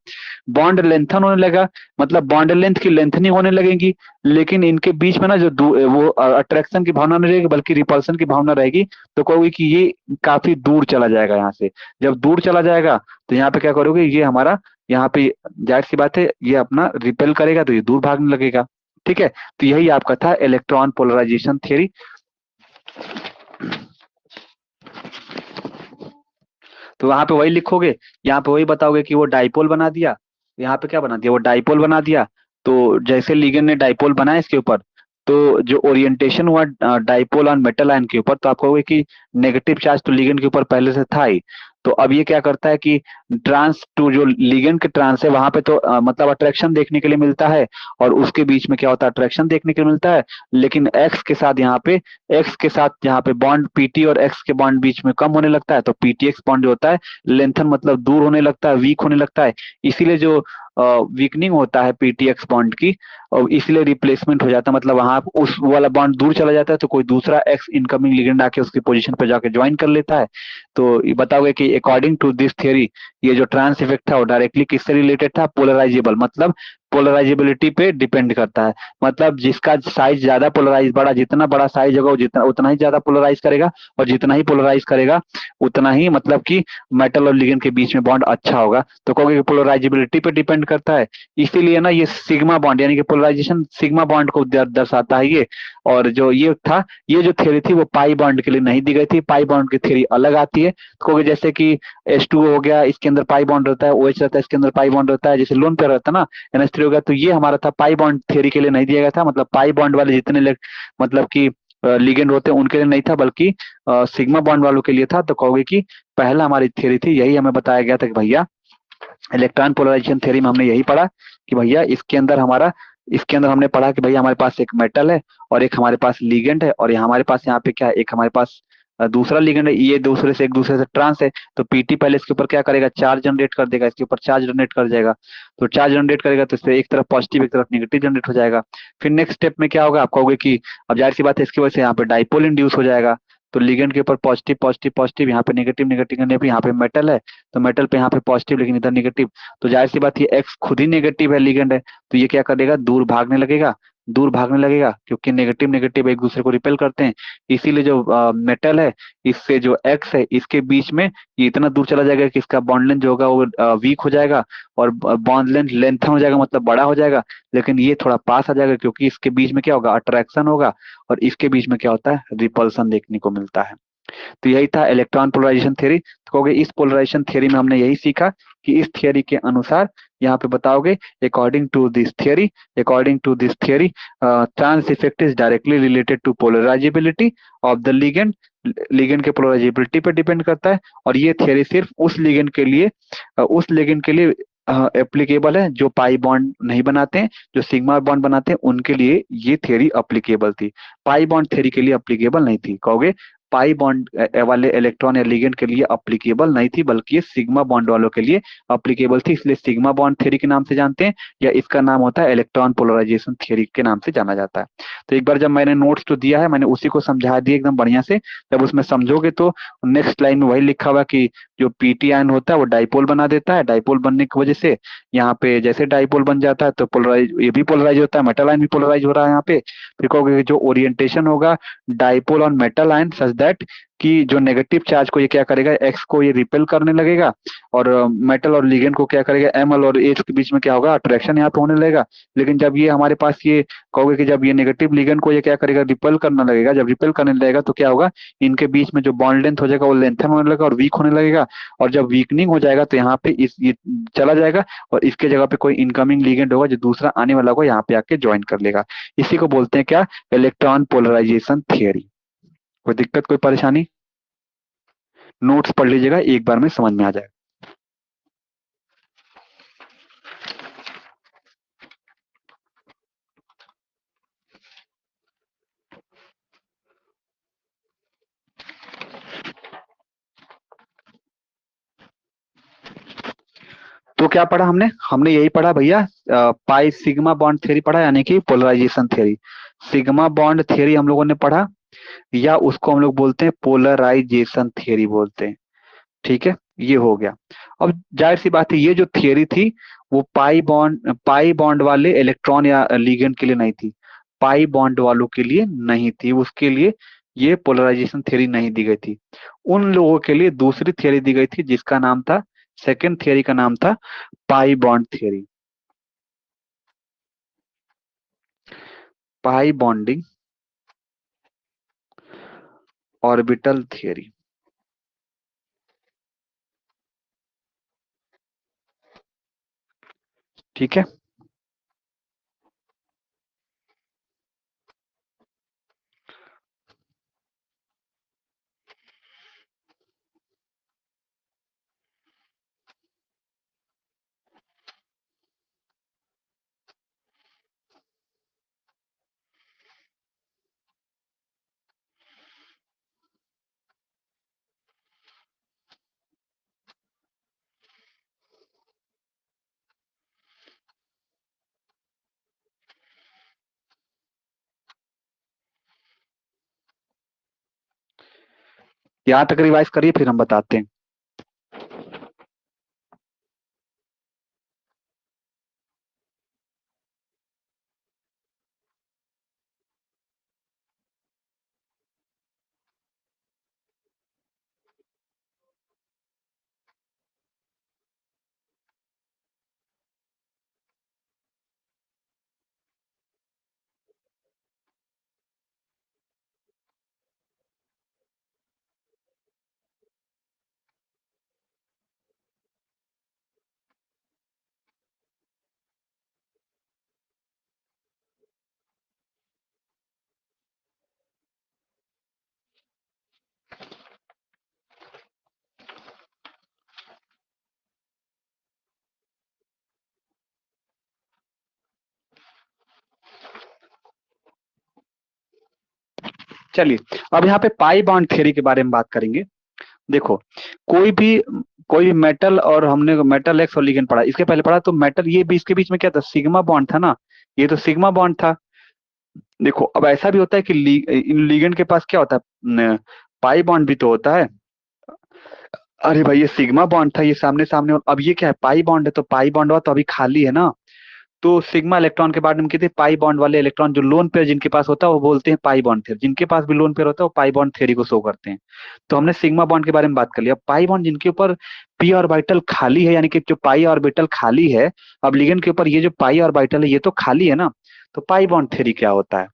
बॉन्ड लेंथन होने लगेगा मतलब बॉन्ड लेंथ की लेंथनिंग होने लगेगी। लेकिन इनके बीच में ना जो वो अट्रैक्शन की भावना नहीं रहेगी बल्कि रिपल्सन की भावना रहेगी, तो कहोगे कि ये काफी दूर चला जाएगा यहाँ से। जब दूर चला जाएगा तो यहाँ पे क्या करोगे, ये हमारा यहाँ पे जाहिर सी बात है ये अपना रिपेल करेगा तो ये दूर भागने लगेगा। ठीक है, तो यही आपका था इलेक्ट्रॉन पोलराइजेशन थ्योरी। तो वहां पे वही लिखोगे, यहाँ पे वही बताओगे कि वो डाइपोल बना दिया, यहाँ पे क्या बना दिया, वो डाइपोल बना दिया। तो जैसे लिगेंड ने डाइपोल बनाया इसके ऊपर, तो जो ओरिएंटेशन हुआ डाइपोल ऑन मेटल आयन के ऊपर, तो आप कहोगे कि नेगेटिव चार्ज तो लिगेंड के ऊपर पहले से था ही। तो अब ये क्या करता है कि ट्रांस टू जो लिगेंड के ट्रांस है वहां पे तो मतलब अट्रैक्शन देखने के लिए मिलता है और उसके बीच में क्या होता है, अट्रैक्शन देखने के लिए मिलता है। लेकिन एक्स के साथ यहाँ पे, एक्स के साथ यहाँ पे बॉन्ड पीटी और एक्स के बॉन्ड बीच में कम होने लगता है, तो पीटीएक्स बॉन्ड जो होता है लेंथन मतलब दूर होने लगता है, वीक होने लगता है। इसीलिए जो वीकनिंग होता है पीटीएक्स बॉन्ड की, और इसलिए रिप्लेसमेंट हो जाता है, मतलब वहां उस वाला बॉन्ड दूर चला जाता है तो कोई दूसरा एक्स इनकमिंग लिगेंड आके उसकी पोजीशन पे जाके ज्वाइन कर लेता है। तो ये बताओगे कि अकॉर्डिंग टू दिस थियरी ये जो ट्रांस इफेक्ट था वो डायरेक्टली किससे रिलेटेड था? पोलराइजेबल, मतलब पोलराइजेबिलिटी पे डिपेंड करता है। मतलब जिसका साइज ज्यादा पोलराइज बड़ा, जितना बड़ा साइज होगा वो जितना उतना ही ज्यादा पोलराइज करेगा, और जितना ही पोलराइज करेगा उतना ही मतलब कि मेटल और लिगेंड के बीच में बॉन्ड अच्छा होगा। तो कहोगे कि पोलराइजेबिलिटी पे डिपेंड करता है, इसीलिए ना ये सिग्मा बॉन्ड यानी कि पोलराइजेशन सिग्मा बॉन्ड को दर्शाता है ये। और जो ये था, ये जो थ्योरी थी वो पाई बॉन्ड के लिए नहीं दी गई थी, पाई बॉन्ड की थ्योरी अलग आती है। तो कहोगे जैसे कि H2O हो गया, इसके अंदर पाई बॉन्ड रहता है, OH रहता है, इसके अंदर पाई बॉन्ड रहता है, जैसे लोन पे रहता है ना NH3 हो गया, तो ये हमारा था पाई बॉन्ड थ्योरी के लिए नहीं दिया गया था, मतलब पाई बॉन्ड वाले जितने मतलब कि लिगेंड होते हैं उनके लिए नहीं था, बल्कि सिग्मा बॉन्ड वालों के लिए था। तो कहोगे कि पहला हमारी थ्योरी थी, यही हमें बताया गया था कि भैया इलेक्ट्रॉन पोलराइजेशन थ्योरी में हमने यही पढ़ा कि भैया इसके अंदर हमने पढ़ा कि भैया हमारे पास एक मेटल है और एक हमारे पास लिगेंड है, और ये हमारे पास यहाँ पे क्या है, एक हमारे पास दूसरा लिगेंड है, ये एक दूसरे से ट्रांस है। तो पीटी पहले इसके ऊपर क्या करेगा, चार्ज जनरेट कर देगा, इसके ऊपर चार्ज जनरेट कर जाएगा। तो चार्ज जनरेट करेगा तो इससे एक तरफ पॉजिटिव एक तरफ नेगेटिव जनरेट हो जाएगा। फिर नेक्स्ट स्टेप में क्या होगा, आप कहोगे कि अब जाहिर सी बात है इसकी वजह से यहाँ पे डाइपोल इंड्यूस हो जाएगा। तो लिगेंड के ऊपर पॉजिटिव पॉजिटिव पॉजिटिव, यहाँ पे नेगेटिव नेगेटिव करने पे यहाँ पे मेटल है, तो मेटल पे यहाँ पे पॉजिटिव लेकिन इधर नेगेटिव। तो जाहिर सी बात ये एक्स खुद ही नेगेटिव है, लिगेंड है, तो ये क्या करेगा, दूर भागने लगेगा, दूर भागने लगेगा, क्योंकि नेगेटिव नेगेटिव एक दूसरे को रिपेल करते हैं। इसीलिए जो मेटल है इससे जो एक्स है इसके बीच में ये इतना दूर चला जाएगा कि इसका बॉन्ड लेंथ जो होगा वो वीक हो जाएगा, और बॉन्ड लेंथ लेंथन हो जाएगा, मतलब बड़ा हो जाएगा। लेकिन ये थोड़ा पास आ जाएगा क्योंकि इसके बीच में क्या होगा, अट्रैक्शन होगा, और इसके बीच में क्या होता है, रिपल्सन देखने को मिलता है। तो यही था इलेक्ट्रॉन पोलराइजेशन थ्योरी। तो कहोगे इस पोलराइजेशन थ्योरी में हमने यही सीखा कि इस थ्योरी के अनुसार यहाँ पे बताओगे according to this theory trans effect is directly related to polarizability of the ligand, ligand के पोलराइजेबिलिटी पे डिपेंड करता है। और ये थ्योरी सिर्फ उस लिगेंड के लिए एप्लीकेबल है जो पाई बॉन्ड नहीं बनाते हैं, जो सिग्मा बॉन्ड बनाते हैं उनके लिए ये थ्योरी अप्लीकेबल थी, पाई बॉन्ड थ्योरी के लिए अप्लीकेबल नहीं थी। कहोगे पाई बॉन्ड वाले इलेक्ट्रॉन या लिगेंड के लिए अप्लीकेबल नहीं थी, बल्कि ये सिग्मा बॉन्ड वालों के लिए अप्लीकेबल थी, इसलिए सिग्मा बॉन्ड थ्योरी के नाम से जानते हैं, या इसका नाम होता है इलेक्ट्रॉन पोलराइजेशन थ्योरी के नाम से जाना जाता है। तो एक बार जब मैंने नोट्स जो दिया है मैंने उसी को समझा दिया एकदम बढ़िया से, जब उसमें समझोगे तो नेक्स्ट लाइन में वही लिखा हुआ कि जो पीटी आयन होता है वो डाइपोल बना देता है, डाइपोल बनने की वजह से यहाँ पे जैसे डाइपोल बन जाता है तो पोलराइज, ये भी पोलराइज होता है, मेटल आयन भी पोलराइज हो रहा है यहाँ पे। फिर कहोगे कि जो ओरिएंटेशन होगा dipole on metal ion such that कि जो नेगेटिव चार्ज को ये क्या करेगा, एक्स को ये रिपेल करने लगेगा, और मेटल और लिगेंड को क्या करेगा, एमएल और एच के बीच में क्या होगा, अट्रैक्शन यहाँ पे होने लगेगा। लेकिन जब ये हमारे पास ये कहोगे कि जब ये नेगेटिव लिगेंड को ये क्या करेगा, रिपेल करने लगेगा, जब रिपेल करने लगेगा तो क्या होगा, इनके बीच में जो बॉन्ड लेंथ हो जाएगा वो लेंथन होने लगेगा और वीक होने लगेगा। और जब वीकनिंग हो जाएगा तो यहाँ पे ये चला जाएगा, और इसके जगह पे कोई इनकमिंग लिगेंड होगा जो दूसरा आने वाला को यहाँ पे आके ज्वाइन कर लेगा। इसी को बोलते हैं क्या, इलेक्ट्रॉन पोलराइजेशन थियरी। कोई दिक्कत कोई परेशानी? नोट्स पढ़ लीजिएगा, एक बार में समझ में आ जाएगा। तो क्या पढ़ा हमने हमने यही पढ़ा भैया, पाई सिग्मा बॉन्ड थ्योरी पढ़ा, यानी कि polarization theory. Sigma bond theory हम लोगों ने पढ़ा, या उसको हम लोग बोलते हैं पोलराइजेशन थ्योरी बोलते हैं। ठीक है, ये हो गया। अब जाहिर सी बात है ये जो थियरी थी वो पाई बॉन्ड वाले इलेक्ट्रॉन या लिगेंड के लिए नहीं थी, पाई बॉन्ड वालों के लिए नहीं थी, उसके लिए ये पोलराइजेशन थ्योरी नहीं दी गई थी। उन लोगों के लिए दूसरी थियरी दी गई थी जिसका नाम था, सेकेंड थियरी का नाम था pi bond theory, pi bonding orbital theory. ठीक है, यहाँ तक रिवाइज करिए, फिर हम बताते हैं। चलिए, अब यहाँ पे पाई बॉन्ड थ्योरी के बारे में बात करेंगे। देखो, कोई भी कोई भी मेटल, और हमने मेटल एक्स और लिगेंड पढ़ा, इसके पहले पढ़ा तो मेटल, ये बीच के बीच में क्या था, सिग्मा बॉन्ड था ना, ये तो सिग्मा बॉन्ड था। देखो, अब ऐसा भी होता है कि इन लिगेंड के पास क्या होता है, पाई बॉन्ड भी तो होता है। अरे भाई, ये सिग्मा बॉन्ड था, ये सामने सामने, अब ये क्या है, पाई बॉन्ड है, तो पाई बॉन्ड हुआ तो अभी खाली है ना। तो सिग्मा इलेक्ट्रॉन के बारे में कहते हैं पाई बॉन्ड वाले इलेक्ट्रॉन, जो लोन पेयर जिनके पास होता है वो बोलते हैं पाई बॉन्ड थ्योरी, जिनके पास भी लोन पेयर होता है वो पाई बॉन्ड थ्योरी को शो करते हैं। तो हमने सिग्मा बॉन्ड के बारे में बात कर लिया। पाई बॉन्ड जिनके ऊपर पी ऑर्बिटल खाली है, यानी कि जो पाई ऑर्बिटल खाली है, अब लिगेंड के ऊपर ये जो पाई ऑर्बिटल है ये तो खाली है ना, तो पाई बॉन्ड थ्योरी क्या होता है।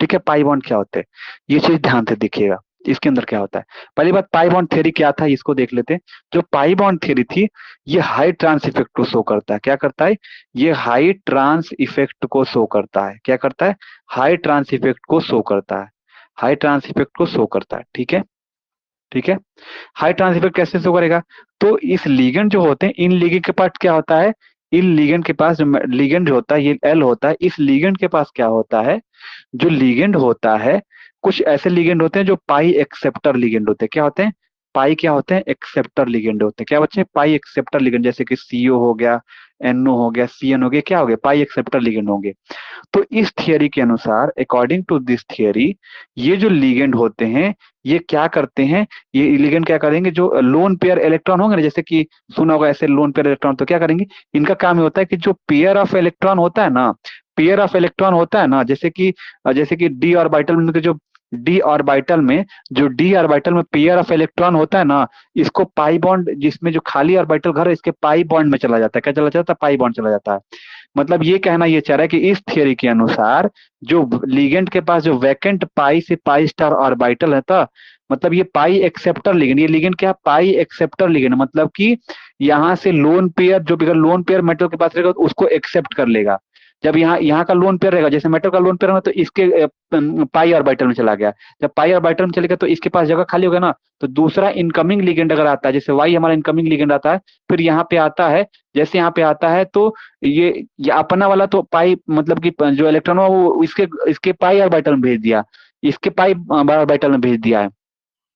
ठीक है, पाई बॉन्ड क्या होते हैं, ये चीज ध्यान से देखिएगा, इसके अंदर क्या होता है। पहली बात, पाई बॉन्ड थ्योरी क्या था इसको देख लेते हैं। जो पाई बॉन्ड थ्योरी थी, ये हाई ट्रांस इफेक्ट को शो करता है। क्या करता है, ये हाई ट्रांस इफेक्ट को शो करता है। क्या करता है, हाई ट्रांस इफेक्ट को शो करता है, हाई ट्रांस इफेक्ट को शो करता है। ठीक है, ठीक है। हाई ट्रांस इफेक्ट कैसे शो करेगा, तो इस लिगेंड जो होते हैं, इन लिगेंड के पास क्या होता है, इन लिगेंड के पास जो लिगेंड होता है ये एल होता है, इस लिगेंड के पास क्या होता है, जो लिगेंड होता है, कुछ ऐसे लिगेंड होते हैं जो पाई एक्सेप्टर लिगेंड होते हैं। क्या होते हैं, पाई क्या होते हैं, एक्सेप्टर लिगेंड होते हैं। क्या बच्चे, पाई एक्सेप्टर लिगेंड, जैसे कि सीओ हो गया, एनओ हो गया, सीएन हो गया, क्या हो गया, पाई एक्सेप्टर लिगेंड होंगे। तो इस थियरी के अनुसार, अकॉर्डिंग टू दिस थियरी, ये जो लिगेंड होते हैं, ये क्या करते हैं, ये लिगेंड क्या करेंगे, जो लोन पेयर इलेक्ट्रॉन होंगे ना, जैसे कि सुना होगा ऐसे लोन पेयर इलेक्ट्रॉन, तो क्या करेंगे, इनका काम ये होता है कि जो पेयर ऑफ इलेक्ट्रॉन होता है ना, पेयर ऑफ इलेक्ट्रॉन होता है ना, जैसे कि डी ऑर्बिटल में जो डी ऑर्बिटल में जो डी ऑर्बिटल में पेयर ऑफ इलेक्ट्रॉन होता है ना, इसको पाई बॉन्ड, जिसमें जो खाली ऑर्बिटल घर है इसके पाई बॉन्ड में चला जाता है। क्या चला जाता है, पाई बॉन्ड चला जाता है। मतलब ये कहना ये चाह रहा है कि इस थियरी के अनुसार, जो लिगेंड के पास जो वैकेंट पाई से पाई स्टार ऑर्बिटल है था, मतलब ये पाई एक्सेप्टर लिगेंड, ये लिगेंड क्या, पाई एक्सेप्टर लिगेंड, मतलब कि यहाँ से लोन पेयर, जो भी लोन पेयर मेटल के पास रहेगा उसको एक्सेप्ट कर लेगा। जब यहाँ यहाँ का लोन पेयर रहेगा, जैसे मेटल का लोन पेयर होगा, तो इसके पाई ऑर्बिटल में चला गया। जब पाई ऑर्बिटल में चलेगा तो इसके पास जगह खाली होगा ना, तो दूसरा इनकमिंग लिगेंड अगर आता है, जैसे वाई हमारा इनकमिंग लिगेंड आता है, फिर यहाँ पे आता है, जैसे यहाँ पे आता है तो ये अपना वाला तो पाई, मतलब कि जो इलेक्ट्रॉन है वो इसके इसके पाई ऑर्बिटल में भेज दिया, इसके पाई ऑर्बिटल में भेज दिया है,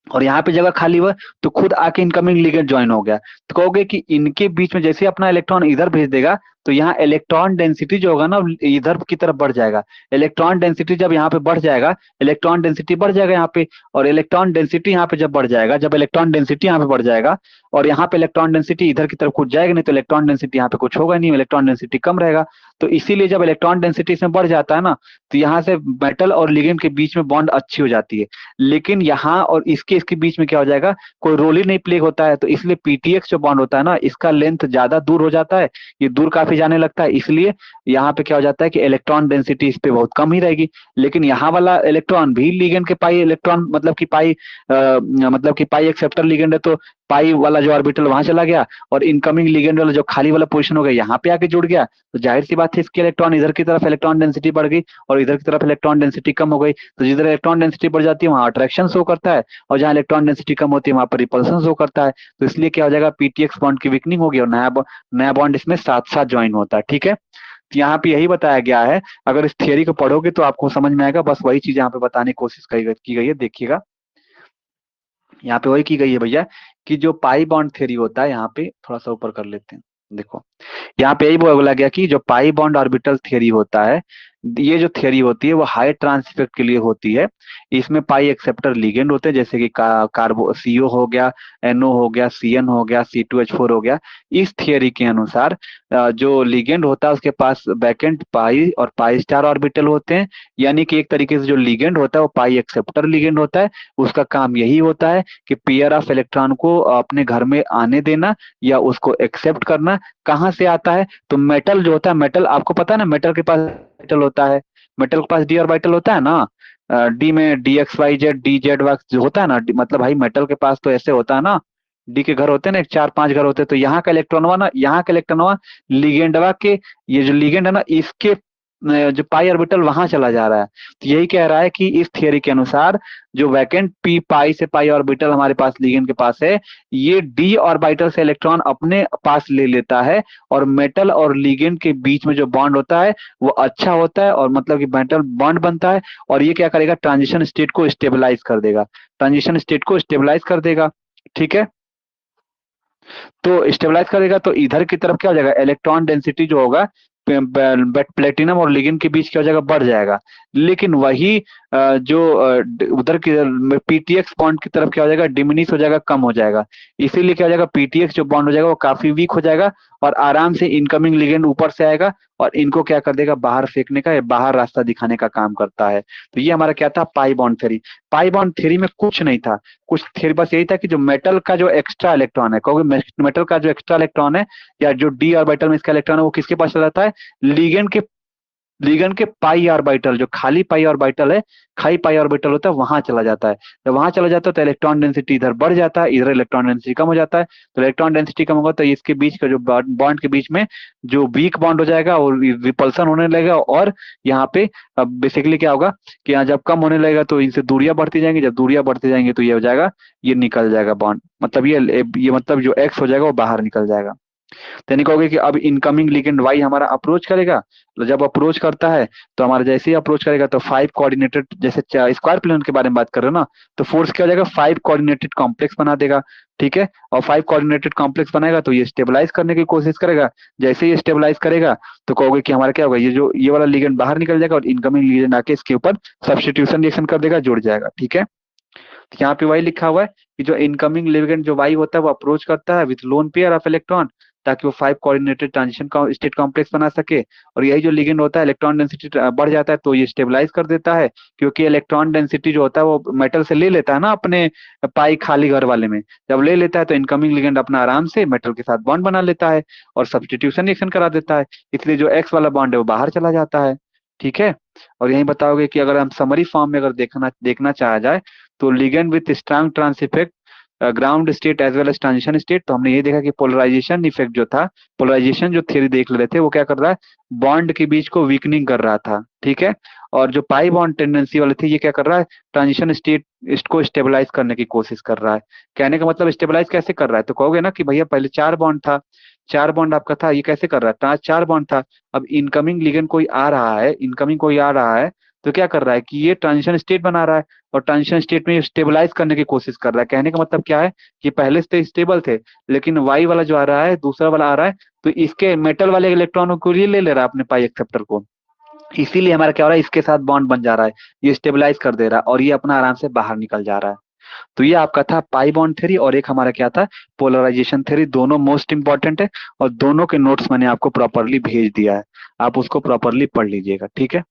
और यहाँ पे जगह खाली हुआ, तो खुद आके इनकमिंग लिगेंड ज्वाइन हो गया। तो कहोगे कि इनके बीच में जैसे अपना इलेक्ट्रॉन इधर भेज देगा, तो यहाँ इलेक्ट्रॉन डेंसिटी जो होगा ना, इधर की तरफ बढ़ जाएगा। इलेक्ट्रॉन डेंसिटी जब यहाँ पे बढ़ जाएगा, इलेक्ट्रॉन डेंसिटी बढ़ जाएगा यहाँ पे, और इलेक्ट्रॉन डेंसिटी यहाँ पे जब बढ़ जाएगा, जब इलेक्ट्रॉन डेंसिटी यहाँ पे बढ़ जाएगा, और यहाँ पे इलेक्ट्रॉन डेंसिटी इधर की तरफ कुछ जाएगा नहीं, तो इलेक्ट्रॉन डेंसिटी यहाँ पे कुछ होगा नहीं, इलेक्ट्रॉन डेंसिटी कम रहेगा। तो इसीलिए जब इलेक्ट्रॉन डेंसिटी इसमें बढ़ जाता है ना, तो यहाँ से मेटल और लिगेंड के बीच में बॉन्ड अच्छी हो जाती है। लेकिन यहाँ और इसके बीच में क्या हो जाएगा, कोई रोल ही नहीं प्ले होता है, तो इसलिए पीटीएक्स जो बॉन्ड होता है ना, इसका लेंथ ज्यादा दूर हो जाता है, ये दूर काफी जाने लगता है, इसलिए यहाँ पे क्या हो जाता है कि इलेक्ट्रॉन डेंसिटी इस पे बहुत कम ही रहेगी। लेकिन यहाँ वाला इलेक्ट्रॉन भी लिगेंड के पाई इलेक्ट्रॉन, मतलब कि पाई एक्सेप्टर लिगेंड है, तो पाई वाला जो ऑर्बिटल वहां चला गया, और इनकमिंग लिगेंड वाला जो खाली वाला पोजीशन हो गया यहाँ पे आके जुड़ गया, तो जाहिर सी बात है इसकी इलेक्ट्रॉन इधर की तरफ इलेक्ट्रॉन डेंसिटी बढ़ गई, और इधर की तरफ इलेक्ट्रॉन डेंसिटी कम हो गई। तो जिधर इलेक्ट्रॉन डेंसिटी बढ़ जाती है वहां अट्रैक्शन शो करता है, और जहां इलेक्ट्रॉन डेंसिटी कम होती है वहां पर रिपल्सन शो करता है। तो इसलिए क्या हो जाएगा, पीटीएक्स बॉन्ड की वीकनिंग होगी, और नया बॉन्ड इसमें साथ साथ ज्वाइन होता है। ठीक है, तो यहाँ पे यही बताया गया है। अगर इस थियरी को पढ़ोगे तो आपको समझ में आएगा, बस वही चीज यहाँ पे बताने की कोशिश की गई है। देखिएगा, यहाँ पे वही की गई है भैया, कि जो पाई बॉन्ड थ्योरी होता है, यहाँ पे थोड़ा सा ऊपर कर लेते हैं। देखो, यहाँ पे यही बोला गया कि जो पाई बॉन्ड ऑर्बिटल थ्योरी होता है, ये जो थियरी होती है वो हाई ट्रांस इफेक्ट के लिए होती है। इसमें पाई एक्सेप्टर लिगेंड होते हैं, जैसे कि कार्बो सीओ हो गया, एनओ हो गया, सीएन हो गया, C2H4 हो गया। इस थियरी के अनुसार जो लिगेंड होता है उसके पास वैकेंट पाई और पाई स्टार ऑर्बिटल होते हैं। यानी कि एक तरीके से जो लिगेंड होता है वो पाई एक्सेप्टर लिगेंड होता है। उसका काम यही होता है कि पेयर ऑफ इलेक्ट्रॉन को अपने घर में आने देना या उसको एक्सेप्ट करना। कहाँ से आता है? तो मेटल जो होता है, मेटल आपको पता है ना, मेटल के पास ऑर्बिटल होता है, मेटल के पास डी ऑर्बिटल होता है ना। डी में DXYZ DZ जो होता है ना, मतलब भाई मेटल के पास तो ऐसे होता है ना, डी के घर होते हैं ना, एक चार पांच घर होते हैं। तो यहाँ का इलेक्ट्रॉनवा ना, यहाँ का इलेक्ट्रॉनवा लिगेंडवा के, ये जो लिगेंड है ना इसके जो पाई ऑर्बिटल वहां चला जा रहा है। तो यही कह रहा है कि इस थियरी के अनुसार जो वैकेंट पी पाई से पाई ऑर्बिटल हमारे पास लिगेंड के पास है, ये डी ऑर्बिटल से इलेक्ट्रॉन अपने पास ले लेता है, और मेटल और लिगेंड के बीच में जो बॉन्ड होता है वो अच्छा होता है, और मतलब कि मेटल बॉन्ड बनता है। और ये क्या करेगा? ट्रांजिशन स्टेट को स्टेबलाइज कर देगा, ट्रांजिशन स्टेट को स्टेबलाइज कर देगा। ठीक है, तो स्टेबलाइज करेगा तो इधर की तरफ क्या हो जाएगा? इलेक्ट्रॉन डेंसिटी जो होगा प्लेटिनम और लिगेंड के बीच क्या हो जाएगा? बढ़ जाएगा। लेकिन वही जो उधर की PTX बॉन्ड की तरफ क्या हो जाएगा? डिमिनिश हो जाएगा, कम हो जाएगा। इसीलिए क्या हो जाएगा? PTX जो बॉन्ड हो जाएगा वो काफी वीक हो जाएगा, और आराम से इनकमिंग लिगेंड ऊपर से आएगा और इनको क्या कर देगा? बाहर फेंकने का या बाहर रास्ता दिखाने का काम करता है। तो ये हमारा क्या था? Pi bond theory. पाई बॉन्ड थ्योरी में कुछ नहीं था, कुछ थ्योरी बस यही था कि जो मेटल का जो एक्स्ट्रा इलेक्ट्रॉन है, क्योंकि मेटल का जो एक्स्ट्रा इलेक्ट्रॉन है या जो डी ऑर्बिटल में इसका इलेक्ट्रॉन है वो किसके पास चला जाता है? लिगेंड के पाई ऑर्बिटल, जो खाली पाई ऑर्बिटल है, खाली पाई ऑर्बिटल होता है वहां चला जाता है। जब वहां चला जाता है तो इलेक्ट्रॉन डेंसिटी इधर बढ़ जाता है, इधर इलेक्ट्रॉन डेंसिटी कम हो जाता है। तो इलेक्ट्रॉन डेंसिटी कम होगा तो इसके बीच का जो बॉन्ड के बीच में जो वीक बॉन्ड हो जाएगा और रिपल्सन होने लगेगा, और यहाँ पे अब बेसिकली क्या होगा कि यहाँ जब कम होने लगेगा तो इनसे दूरियां बढ़ती जाएंगी, जब दूरियां बढ़ती जाएंगी तो ये हो जाएगा, ये निकल जाएगा बॉन्ड, मतलब ये मतलब जो एक्स हो जाएगा वो बाहर निकल जाएगा। तो यानी कहोगे कि अब इनकमिंग लिगेंड वाई हमारा अप्रोच करेगा, तो जब अप्रोच करता है तो हमारा जैसे ही अप्रोच करेगा तो 5 कोऑर्डिनेटेड, जैसे स्क्वायर प्लेन के बारे में बात कर रहे हो ना, तो फोर्स क्या हो जाएगा? 5 कोऑर्डिनेटेड कॉम्प्लेक्स बना देगा। ठीक है, और 5 कोऑर्डिनेटेड कॉम्प्लेक्स बनाएगा तो ये स्टेबलाइज करने की कोशिश करेगा। जैसे ही स्टेबलाइज करेगा तो कहोगे कि हमारा क्या होगा? ये जो ये वाला लिगेंड बाहर निकल जाएगा और इनकमिंग लिगेंड आके इसके ऊपर सब्स्टिट्यूशन रिएक्शन कर देगा, जुड़ जाएगा। ठीक है, तो यहाँ पे वही लिखा हुआ है कि जो इनकमिंग लिगेंड जो वाई होता है वो अप्रोच करता है with lone pair of electron, ताकि वो 5 कोऑर्डिनेटेड ट्रांजिशन स्टेट कॉम्प्लेक्स बना सके। और यही जो लिगेंड होता है इलेक्ट्रॉन डेंसिटी बढ़ जाता है तो ये स्टेबलाइज कर देता है, क्योंकि इलेक्ट्रॉन डेंसिटी जो होता है वो मेटल से ले लेता है ना अपने पाई खाली घर वाले में। जब ले लेता है तो इनकमिंग लिगेंड अपना आराम से मेटल के साथ बॉन्ड बना लेता है और सब्स्टिट्यूशन रिएक्शन करा देता है, इसलिए जो एक्स वाला बॉन्ड है वो बाहर चला जाता है। ठीक है, और यही बताओगे कि अगर हम समरी फॉर्म में अगर देखना देखना चाहा जाए तो ligand with strong trans effect ground state as well as transition state, तो हमने ये देखा कि पोलराइजेशन इफेक्ट जो था, पोलराइजेशन जो थ्योरी देख रहे थे वो क्या कर रहा है? बॉन्ड के बीच को वीकनिंग कर रहा था। ठीक है, और जो पाई बॉन्ड टेंडेंसी वाले थे ये क्या कर रहा है? ट्रांजिशन स्टेट इसको स्टेबलाइज करने की कोशिश कर रहा है। कहने का मतलब स्टेबलाइज कैसे कर रहा है? तो कहोगे ना कि भैया पहले चार बॉन्ड था, चार बॉन्ड आपका था, ये कैसे कर रहा है? चार बॉन्ड था, अब इनकमिंग लिगेंड कोई आ रहा है, इनकमिंग कोई आ रहा है, तो क्या कर रहा है कि ये ट्रांजिशन स्टेट बना रहा है और ट्रांजिशन स्टेट में स्टेबलाइज करने की कोशिश कर रहा है। कहने का मतलब क्या है कि पहले से स्टेबल थे, लेकिन वाई वाला जो आ रहा है, दूसरा वाला आ रहा है, तो इसके मेटल वाले इलेक्ट्रॉनों को ये ले ले रहा है अपने पाई एक्सेप्टर को, इसीलिए हमारा क्या हो रहा है? इसके साथ बॉन्ड बन जा रहा है, ये स्टेबलाइज कर दे रहा है और ये अपना आराम से बाहर निकल जा रहा है। तो ये आपका था पाई बॉन्ड थ्योरी, और एक हमारा क्या था? Polarization theory. दोनों मोस्ट इंपॉर्टेंट है और दोनों के नोट्स मैंने आपको प्रॉपरली भेज दिया है, आप उसको प्रॉपरली पढ़ लीजिएगा। ठीक है।